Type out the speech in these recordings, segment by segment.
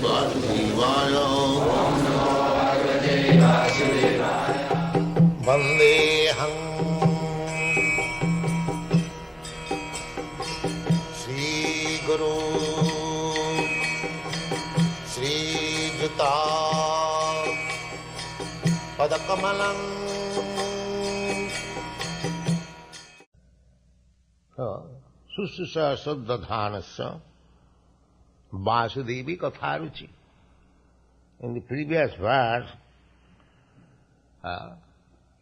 Vasudevaya. Vandeham Shri Guru Shri Juta Padakamalam. Sushusa Saddadhanasya Vasudevi Katharuchi. In the previous verse,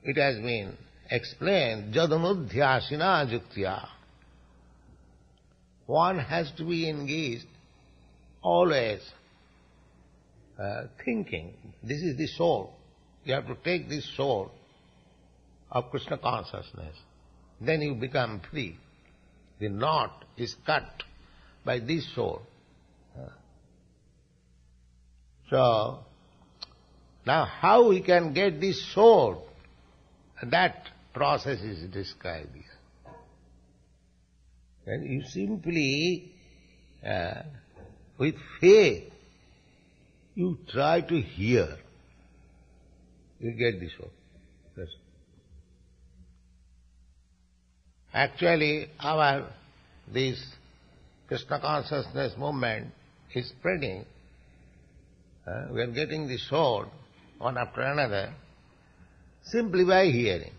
it has been explained, Jadanudhyasina Juktya. One has to be engaged always thinking, this is the soul. You have to take this soul of Krishna consciousness. Then you become free. The knot is cut by this soul. So, now how we can get this soul? That process is described here. And you simply, with faith, you try to hear. You get the soul. Yes. Actually, this Krishna consciousness movement is spreading. We are getting the soul one after another simply by hearing.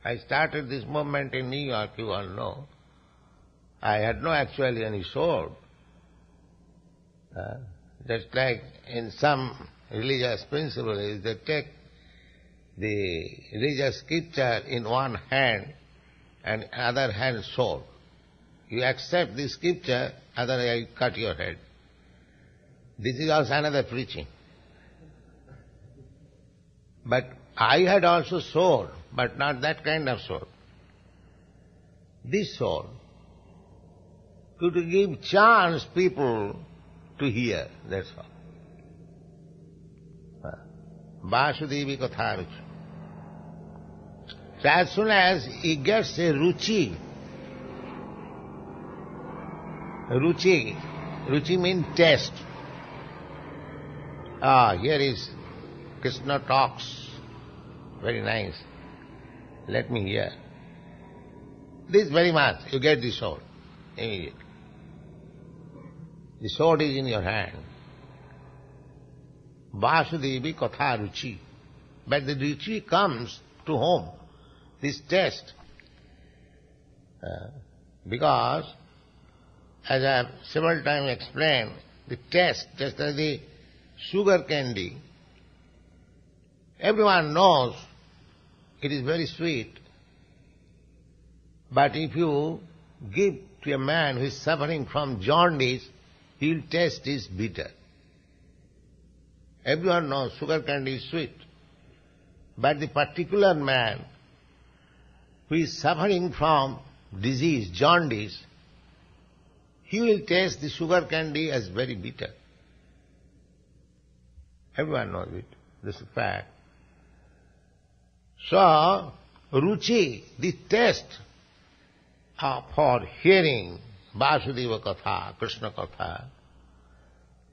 I started this movement in New York, you all know. I had no actually any soul. Just like in some religious principles, they take the religious scripture in one hand and other hand soul. You accept the scripture, otherwise you cut your head. This is also another preaching. But I had also soul, but not that kind of soul. This soul could give chance people to hear, that's all. Vasudevi Katharuchi. So as soon as he gets a ruchi means taste. Here is Krishna talks, very nice. Let me hear. This very much, you get the sword immediately. The sword is in your hand. Vasudevi Katha Ruchi. But the ruchi comes to whom? This taste. Because, as I have several times explained, the taste, just as the sugar candy, everyone knows it is very sweet. But if you give to a man who is suffering from jaundice, he will taste it bitter. Everyone knows sugar candy is sweet. But the particular man who is suffering from disease, jaundice, he will taste the sugar candy as very bitter. Everyone knows it. This is a fact. So, ruchi, the taste for hearing Vasudeva Katha, Krishna Katha,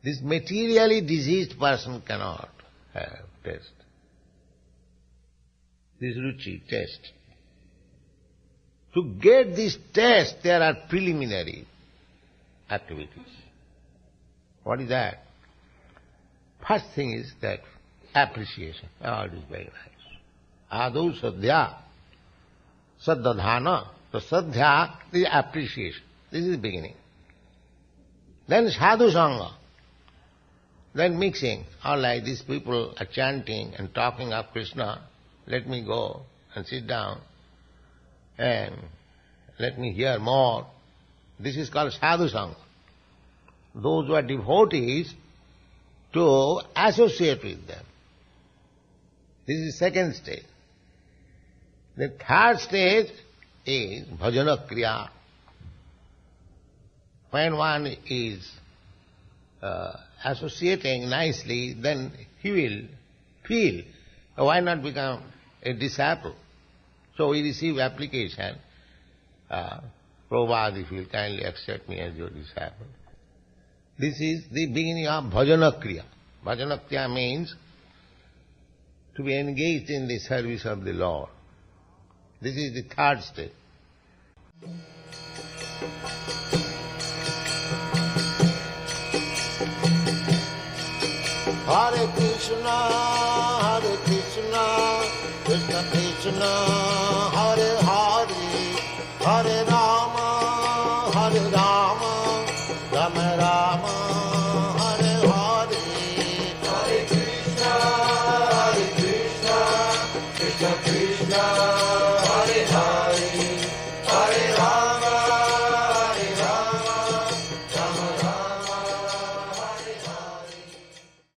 this materially diseased person cannot have taste. This ruchi, taste. To get this taste, there are preliminary activities. What is that? First thing is that appreciation. Oh, it is very nice. Adu sadhya, saddadhana. So sadhya is appreciation. This is the beginning. Then sadhu sangha. Then mixing. All like these people are chanting and talking of Krishna. Let me go and sit down and let me hear more. This is called sadhu sangha. Those who are devotees, to associate with them. This is the second stage. The third stage is bhajana kriya. When one is associating nicely, then he will feel, why not become a disciple? So we receive application Prabhupada, if you will kindly accept me as your disciple. This is the beginning of bhajana kriya. Bhajana kriya means to be engaged in the service of the Lord. This is the third step. Hare Krishna, Krishna Krishna,